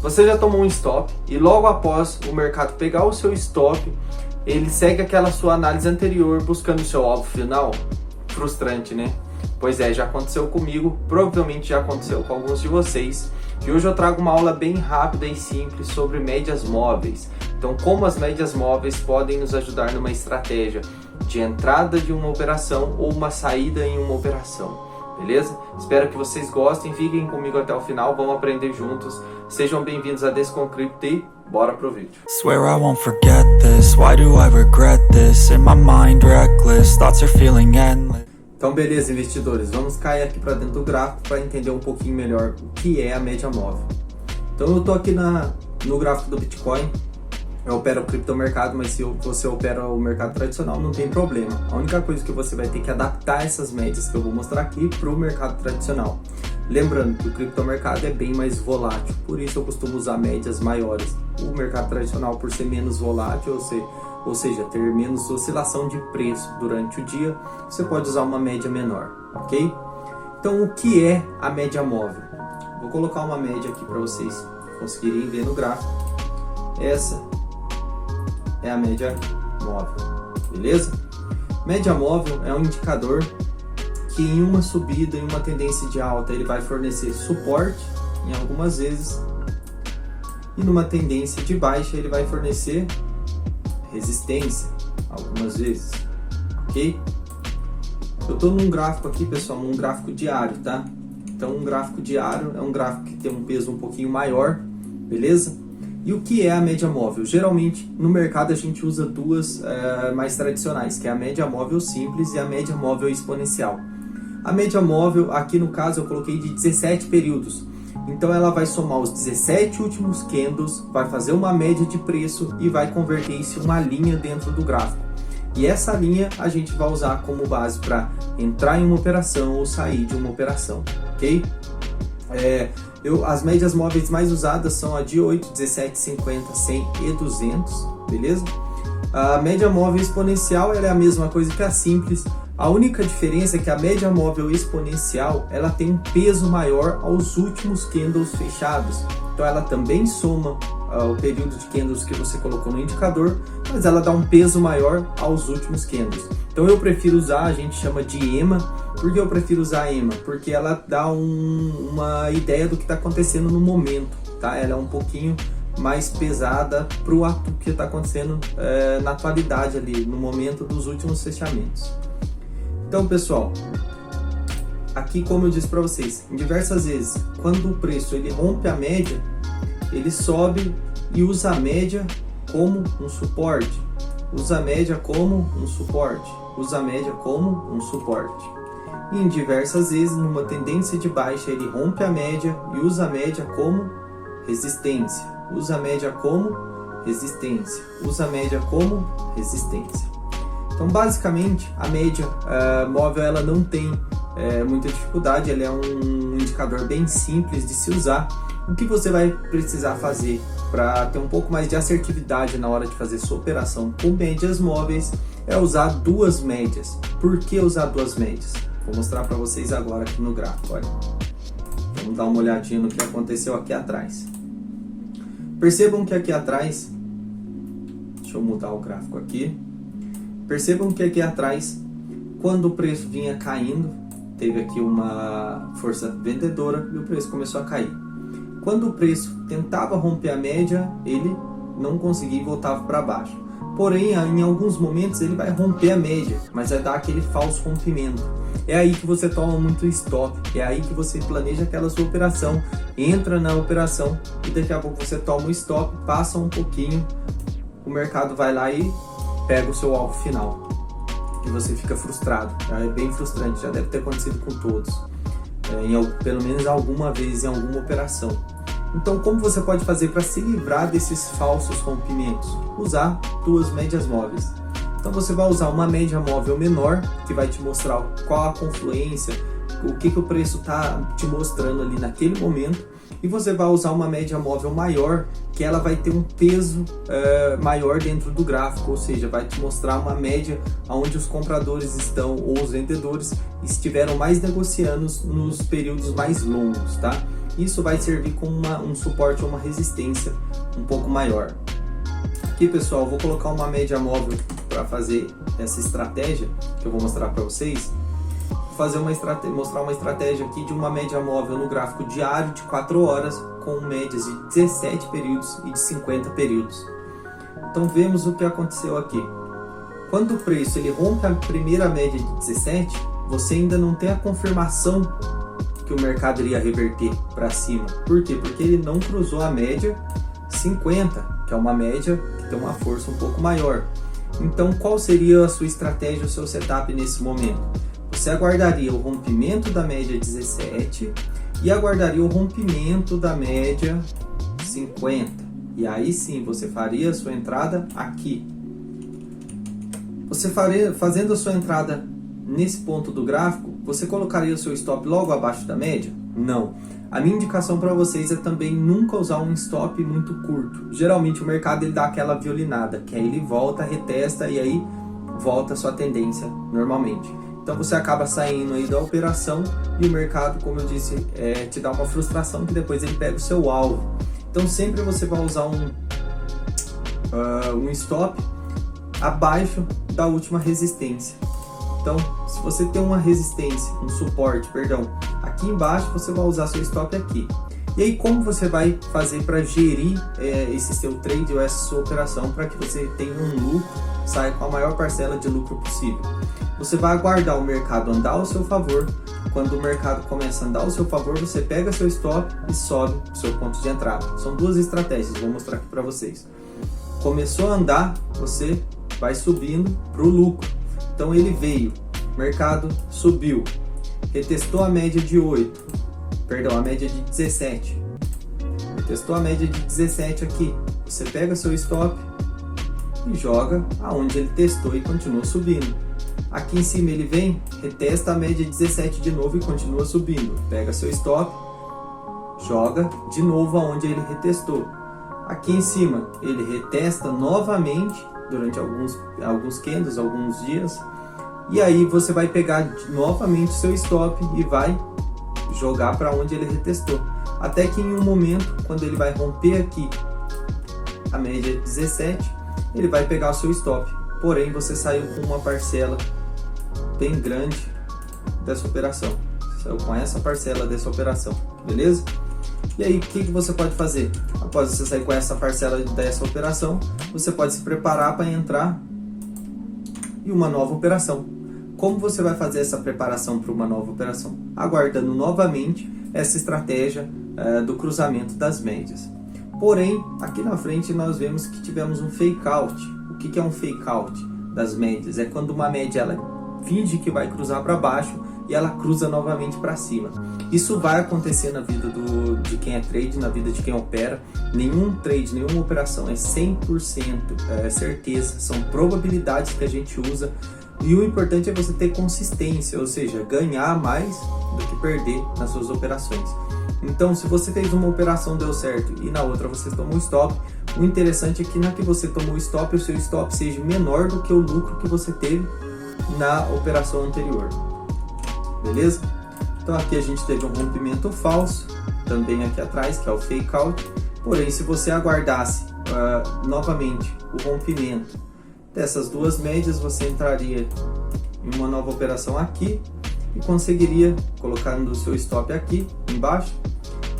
você já tomou um stop e logo após o mercado pegar o seu stop, ele segue aquela sua análise anterior buscando o seu alvo final? Frustrante, né? Pois é, já aconteceu comigo, provavelmente já aconteceu com alguns de vocês. E hoje eu trago uma aula bem rápida e simples sobre médias móveis. Então, como as médias móveis podem nos ajudar numa estratégia de entrada de uma operação ou uma saída em uma operação. Beleza? Espero que vocês gostem, fiquem comigo até o final, vamos aprender juntos. Sejam bem-vindos a Desconcripto e bora pro vídeo. Swear I won't forget this, why do I regret this? In my mind reckless, thoughts are feeling endless. Então beleza, investidores, vamos cair aqui para dentro do gráfico para entender um pouquinho melhor o que é a média móvel. Então eu estou aqui no gráfico do Bitcoin, eu opero o criptomercado, mas se você opera o mercado tradicional não tem problema. A única coisa que você vai ter que adaptar essas médias que eu vou mostrar aqui para o mercado tradicional. Lembrando que o criptomercado é bem mais volátil, por isso eu costumo usar médias maiores. O mercado tradicional, por ser menos volátil, ou seja, ter menos oscilação de preço durante o dia, você pode usar uma média menor, ok? Então, o que é a média móvel? Vou colocar uma média aqui para vocês conseguirem ver no gráfico. Essa é a média móvel, beleza? Média móvel é um indicador que em uma subida, em uma tendência de alta, ele vai fornecer suporte em algumas vezes, e numa tendência de baixa ele vai fornecer resistência algumas vezes, ok? Eu estou num gráfico aqui, pessoal, num gráfico diário, tá? Então um gráfico diário é um gráfico que tem um peso um pouquinho maior, beleza? E o que é a média móvel? Geralmente no mercado a gente usa duas mais tradicionais, que é a média móvel simples e a média móvel exponencial. A média móvel, aqui no caso eu coloquei de 17 períodos. Então ela vai somar os 17 últimos candles, vai fazer uma média de preço e vai converter isso em uma linha dentro do gráfico. E essa linha a gente vai usar como base para entrar em uma operação ou sair de uma operação, ok? As médias móveis mais usadas são a de 8, 17, 50, 100 e 200, beleza? A média móvel exponencial ela é a mesma coisa que a simples. A única diferença é que a média móvel exponencial ela tem um peso maior aos últimos candles fechados. Então ela também soma o período de candles que você colocou no indicador, mas ela dá um peso maior aos últimos candles. Então eu prefiro usar, a gente chama de EMA. Por que eu prefiro usar a EMA? Porque ela dá uma ideia do que está acontecendo no momento, tá? Ela é um pouquinho mais pesada para o ato que está acontecendo na atualidade ali, no momento dos últimos fechamentos. Então pessoal, aqui como eu disse para vocês, em diversas vezes, quando o preço ele rompe a média, ele sobe e usa a média como um suporte, usa a média como um suporte, usa a média como um suporte. E em diversas vezes, numa tendência de baixa, ele rompe a média e usa a média como resistência, usa a média como resistência, usa a média como resistência. Então basicamente a média móvel ela não tem muita dificuldade, ela é um indicador bem simples de se usar. O que você vai precisar fazer para ter um pouco mais de assertividade na hora de fazer sua operação com médias móveis é usar duas médias. Por que usar duas médias? Vou mostrar para vocês agora aqui no gráfico, olha. Vamos dar uma olhadinha no que aconteceu aqui atrás. Percebam que aqui atrás, deixa eu mudar o gráfico aqui. Percebam que aqui atrás, quando o preço vinha caindo, teve aqui uma força vendedora e o preço começou a cair. Quando o preço tentava romper a média, ele não conseguia e voltava para baixo. Porém, em alguns momentos ele vai romper a média, mas vai dar aquele falso rompimento. É aí que você toma muito stop, é aí que você planeja aquela sua operação, entra na operação e daqui a pouco você toma o stop, passa um pouquinho, o mercado vai lá e pega o seu alvo final e você fica frustrado. É bem frustrante, já deve ter acontecido com todos, pelo menos alguma vez em alguma operação. Então como você pode fazer para se livrar desses falsos rompimentos? Usar duas médias móveis. Então você vai usar uma média móvel menor, que vai te mostrar qual a confluência, o que o preço está te mostrando ali naquele momento. E você vai usar uma média móvel maior, que ela vai ter um peso maior dentro do gráfico, ou seja, vai te mostrar uma média onde os compradores estão ou os vendedores estiveram mais negociando nos períodos mais longos, tá? Isso vai servir como um suporte ou uma resistência um pouco maior. Aqui, pessoal, eu vou colocar uma média móvel para fazer essa estratégia que eu vou mostrar para vocês. Vou mostrar uma estratégia aqui de uma média móvel no gráfico diário de 4 horas com médias de 17 períodos e de 50 períodos. Então vemos o que aconteceu aqui. Quando o preço ele rompe a primeira média de 17, você ainda não tem a confirmação que o mercado iria reverter para cima. Por quê? Porque ele não cruzou a média 50, que é uma média que tem uma força um pouco maior. Então qual seria a sua estratégia, o seu setup nesse momento? Você aguardaria o rompimento da média 17 e aguardaria o rompimento da média 50. E aí sim você faria a sua entrada aqui. Você fazendo a sua entrada nesse ponto do gráfico, você colocaria o seu stop logo abaixo da média? Não. A minha indicação para vocês é também nunca usar um stop muito curto. Geralmente o mercado ele dá aquela violinada, que aí ele volta, retesta e aí volta a sua tendência normalmente. Então você acaba saindo aí da operação e o mercado, como eu disse, te dá uma frustração que depois ele pega o seu alvo. Então sempre você vai usar um stop abaixo da última resistência. Então, se você tem uma resistência, um suporte, perdão, aqui embaixo, você vai usar seu stop aqui. E aí, como você vai fazer para gerir esse seu trade ou essa sua operação para que você tenha um lucro, saia com a maior parcela de lucro possível? Você vai aguardar o mercado andar ao seu favor. Quando o mercado começa a andar ao seu favor, você pega seu stop e sobe o seu ponto de entrada. São duas estratégias, vou mostrar aqui para vocês. Começou a andar, você vai subindo para o lucro. Então ele veio, mercado subiu, retestou a média de 8, perdão, a média de 17, retestou a média de 17 aqui, você pega seu stop e joga aonde ele testou e continua subindo. Aqui em cima ele vem, retesta a média de 17 de novo e continua subindo, pega seu stop, joga de novo aonde ele retestou. Aqui em cima ele retesta novamente durante alguns candles, alguns dias, e aí você vai pegar novamente o seu stop e vai jogar para onde ele retestou, até que em um momento, quando ele vai romper aqui a média 17, ele vai pegar o seu stop, porém você saiu com uma parcela bem grande dessa operação, saiu com essa parcela dessa operação, beleza? E aí, o que você pode fazer? Após você sair com essa parcela dessa operação, você pode se preparar para entrar em uma nova operação. Como você vai fazer essa preparação para uma nova operação? Aguardando novamente essa estratégia do cruzamento das médias. Porém, aqui na frente nós vemos que tivemos um fake out. O que é um fake out das médias? É quando uma média ela finge que vai cruzar para baixo e ela cruza novamente para cima. Isso vai acontecer na vida de quem é trade, na vida de quem opera. Nenhum trade, nenhuma operação é 100% certeza, são probabilidades que a gente usa. E o importante é você ter consistência, ou seja, ganhar mais do que perder nas suas operações. Então, se você fez uma operação, deu certo, e na outra você tomou stop, o interessante é que na que você tomou stop, o seu stop seja menor do que o lucro que você teve na operação anterior. Beleza? Então aqui a gente teve um rompimento falso, também aqui atrás, que é o fake out. Porém, se você aguardasse novamente o rompimento dessas duas médias, você entraria em uma nova operação aqui e conseguiria, colocando o seu stop aqui embaixo,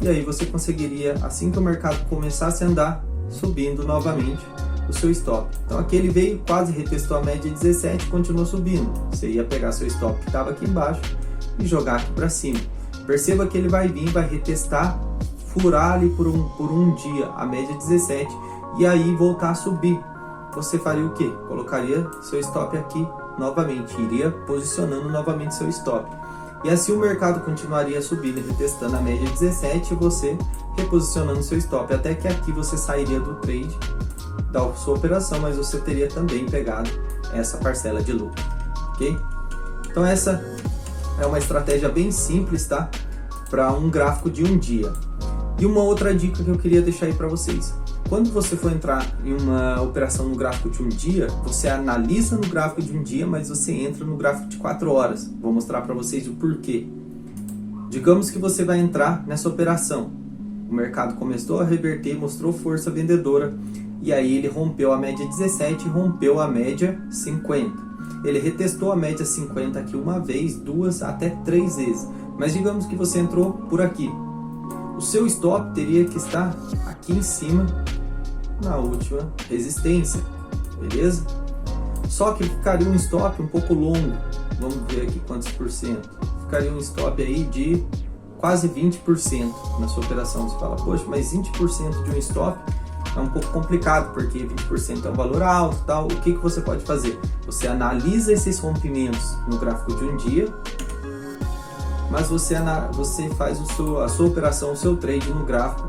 e aí você conseguiria, assim que o mercado começasse a andar, subindo novamente o seu stop. Então aqui ele veio, quase retestou a média 17 e continuou subindo. Você ia pegar seu stop que estava aqui embaixo e jogar aqui para cima. Perceba que ele vai vir, vai retestar, furar ali por um dia a média 17 e aí voltar a subir. Você faria o que? Colocaria seu stop aqui novamente, iria posicionando novamente seu stop. E assim o mercado continuaria subindo, retestando a média 17 e você reposicionando seu stop, até que aqui você sairia do trade da sua operação, mas você teria também pegado essa parcela de lucro, ok? Então essa é uma estratégia bem simples, tá? Para um gráfico de um dia. E uma outra dica que eu queria deixar aí para vocês. Quando você for entrar em uma operação no gráfico de um dia, você analisa no gráfico de um dia, mas você entra no gráfico de 4 horas. Vou mostrar para vocês o porquê. Digamos que você vai entrar nessa operação. O mercado começou a reverter, mostrou força vendedora e aí ele rompeu a média 17 e rompeu a média 50. Ele retestou a média 50 aqui uma vez, duas, até 3 vezes. Mas digamos que você entrou por aqui. O seu stop teria que estar aqui em cima na última resistência, beleza? Só que ficaria um stop um pouco longo. Vamos ver aqui quantos por cento. Ficaria um stop aí de quase 20% na sua operação. Você fala, poxa, mas 20% de um stop é um pouco complicado, porque 20% é um valor alto e tal. O que você pode fazer? Você analisa esses rompimentos no gráfico de um dia, mas você faz a sua operação, o seu trade no gráfico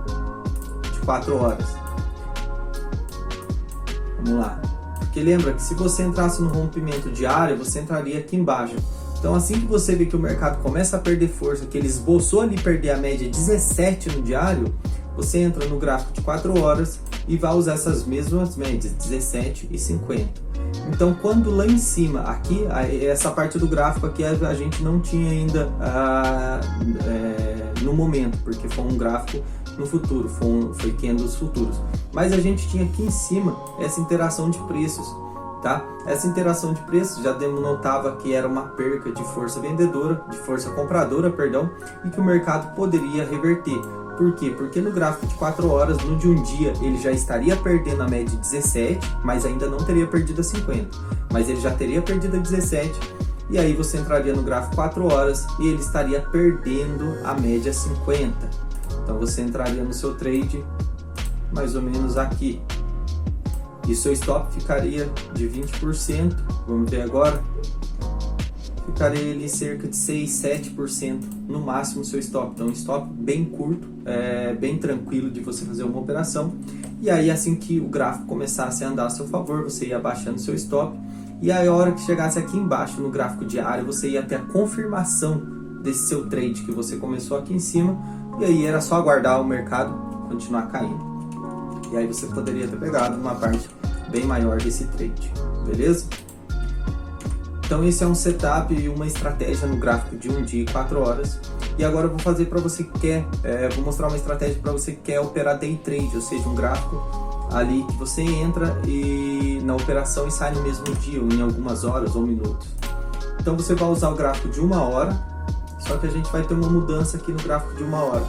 de 4 horas. Vamos lá. Porque lembra que se você entrasse no rompimento diário, você entraria aqui embaixo. Então assim que você vê que o mercado começa a perder força, que ele esboçou ali perder a média 17 no diário, você entra no gráfico de 4 horas e vai usar essas mesmas médias, 17 e 50. Então quando lá em cima, aqui, essa parte do gráfico aqui a gente não tinha ainda no momento, porque foi um gráfico no futuro, foi candles futuros. Mas a gente tinha aqui em cima essa interação de preços, tá? Essa interação de preços já denotava que era uma perca de força vendedora, de força compradora, perdão, e que o mercado poderia reverter. Por quê? Porque no gráfico de 4 horas, no de um dia, ele já estaria perdendo a média 17, mas ainda não teria perdido a 50. Mas ele já teria perdido a 17, e aí você entraria no gráfico 4 horas e ele estaria perdendo a média 50. Então você entraria no seu trade mais ou menos aqui. E seu stop ficaria de 20%. Vamos ver agora. Ficaria ali cerca de 6, 7% no máximo seu stop. Então um stop bem curto, bem tranquilo de você fazer uma operação. E aí assim que o gráfico começasse a andar a seu favor, você ia abaixando seu stop. E aí a hora que chegasse aqui embaixo no gráfico diário, você ia ter a confirmação desse seu trade que você começou aqui em cima. E aí era só aguardar o mercado continuar caindo. E aí você poderia ter pegado uma parte bem maior desse trade, beleza? Então esse é um setup e uma estratégia no gráfico de um dia e 4 horas. E agora eu vou fazer para você que quer, vou mostrar uma estratégia para você que quer operar day trade, ou seja, um gráfico ali que você entra e na operação e sai no mesmo dia, ou em algumas horas ou minutos. Então você vai usar o gráfico de 1 hora. Só que a gente vai ter uma mudança aqui no gráfico de 1 hora.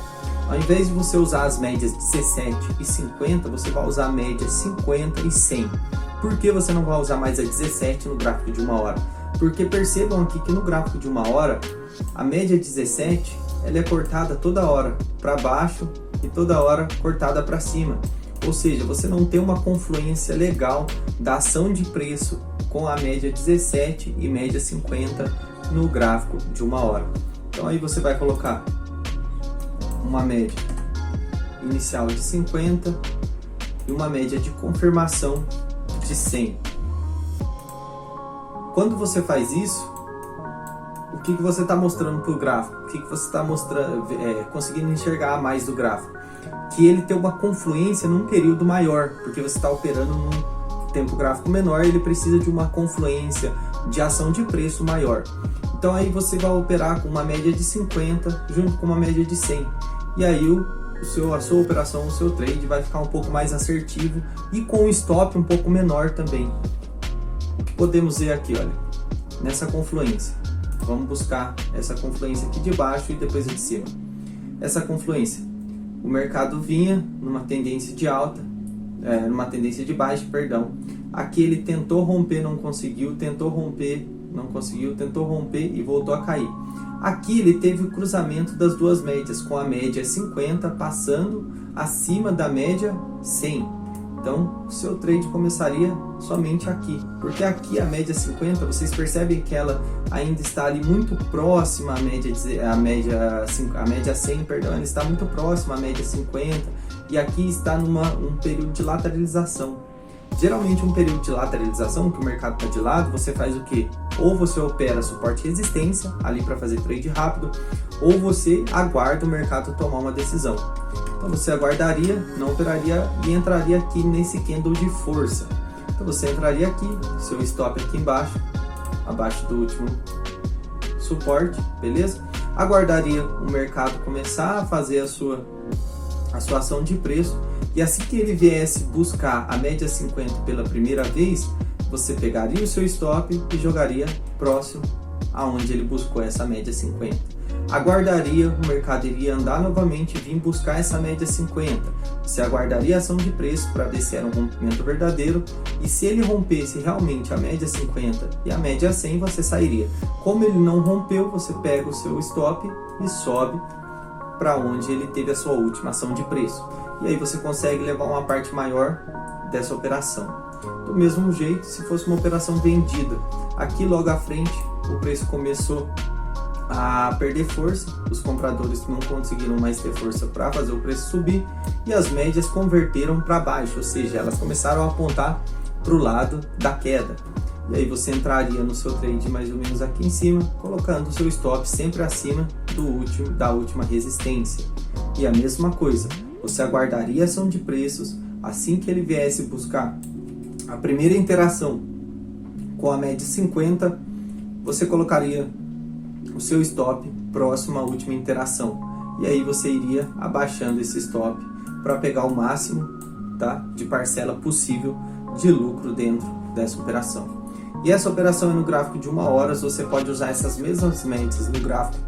Ao invés de você usar as médias 17 e 50, você vai usar a média 50 e 100. Por que você não vai usar mais a 17 no gráfico de 1 hora? Porque percebam aqui que no gráfico de 1 hora, a média 17 ela é cortada toda hora para baixo e toda hora cortada para cima. Ou seja, você não tem uma confluência legal da ação de preço com a média 17 e média 50 no gráfico de 1 hora. Então aí você vai colocar uma média inicial de 50 e uma média de confirmação de 100. Quando você faz isso, o que você está mostrando para o gráfico? O que você está mostrando, conseguindo enxergar mais do gráfico? Que ele tem uma confluência num período maior, porque você está operando num tempo gráfico menor, ele precisa de uma confluência de ação de preço maior. Então aí você vai operar com uma média de 50 junto com uma média de 100. E aí a sua operação, o seu trade vai ficar um pouco mais assertivo e com um stop um pouco menor também. O que podemos ver aqui, olha, nessa confluência. Vamos buscar essa confluência aqui de baixo e depois a de cima. Essa confluência. O mercado vinha numa tendência de alta, numa tendência de baixa, perdão. Aqui ele tentou romper, não conseguiu, tentou romper, não conseguiu, tentou romper e voltou a cair. Aqui ele teve o cruzamento das duas médias, com a média 50 passando acima da média 100. Então, o seu trade começaria somente aqui, porque aqui a média 50, vocês percebem que ela ainda está ali muito próxima à média 100, perdão, ela está muito próxima à média 50, e aqui está um período de lateralização. Geralmente um período de lateralização, que o mercado está de lado, você faz o quê? Ou você opera suporte e resistência, ali para fazer trade rápido, ou você aguarda o mercado tomar uma decisão. Então você aguardaria, não operaria e entraria aqui nesse candle de força. Então você entraria aqui, seu stop aqui embaixo, abaixo do último suporte, beleza? aguardaria o mercado começar a fazer a sua ação de preço, e assim que ele viesse buscar a média 50 pela primeira vez, você pegaria o seu stop e jogaria próximo aonde ele buscou essa média 50. Aguardaria, o mercado iria andar novamente e vir buscar essa média 50. Você aguardaria a ação de preço para ver se era um rompimento verdadeiro, e se ele rompesse realmente a média 50 e a média 100, você sairia. Como ele não rompeu, você pega o seu stop e sobe para onde ele teve a sua última ação de preço. E aí você consegue levar uma parte maior dessa operação. Do mesmo jeito, se fosse uma operação vendida, aqui logo à frente o preço começou a perder força, os compradores não conseguiram mais ter força para fazer o preço subir, e as médias converteram para baixo, ou seja, elas começaram a apontar para o lado da queda. E aí você entraria no seu trade mais ou menos aqui em cima, colocando o seu stop sempre acima da última resistência. E a mesma coisa, você aguardaria a ação de preços, assim que ele viesse buscar a primeira interação com a média 50, você colocaria o seu stop próximo à última interação. E aí você iria abaixando esse stop para pegar o máximo, tá, de parcela possível de lucro dentro dessa operação. E essa operação é no gráfico de 1 hora, você pode usar essas mesmas médias no gráfico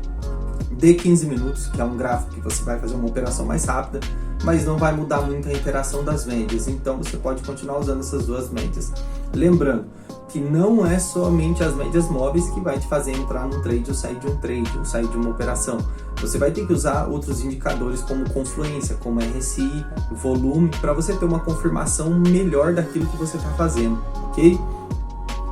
de 15 minutos, que é um gráfico que você vai fazer uma operação mais rápida, mas não vai mudar muito a interação das médias, então você pode continuar usando essas duas médias. Lembrando que não é somente as médias móveis que vai te fazer entrar num trade ou sair de um trade, ou sair de uma operação. Você vai ter que usar outros indicadores como confluência, como RSI, volume, para você ter uma confirmação melhor daquilo que você está fazendo, ok?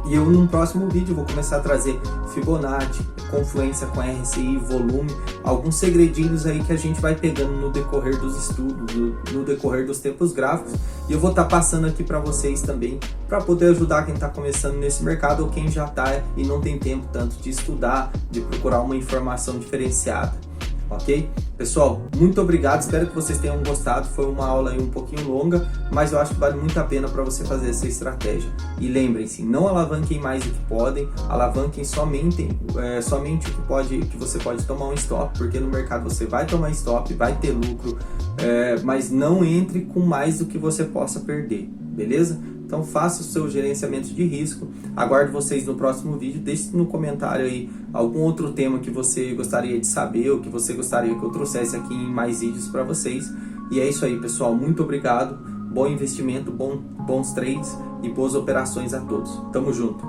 E eu, num próximo vídeo, vou começar a trazer Fibonacci, confluência com RSI, volume, alguns segredinhos aí que a gente vai pegando no decorrer dos estudos, no decorrer dos tempos gráficos, e eu vou estar passando aqui para vocês também, para poder ajudar quem está começando nesse mercado ou quem já está e não tem tempo tanto de estudar, de procurar uma informação diferenciada. Ok? Pessoal, muito obrigado, espero que vocês tenham gostado. Foi uma aula aí um pouquinho longa, mas eu acho que vale muito a pena para você fazer essa estratégia. E lembrem-se, não alavanquem mais do que podem, alavanquem somente o que você pode tomar um stop, porque no mercado você vai tomar stop, vai ter lucro, mas não entre com mais do que você possa perder, beleza? Então faça o seu gerenciamento de risco. Aguardo vocês no próximo vídeo. Deixe no comentário aí algum outro tema que você gostaria de saber, ou que você gostaria que eu trouxesse aqui em mais vídeos para vocês. E é isso aí, pessoal. Muito obrigado. Bom investimento, bons trades e boas operações a todos. Tamo junto.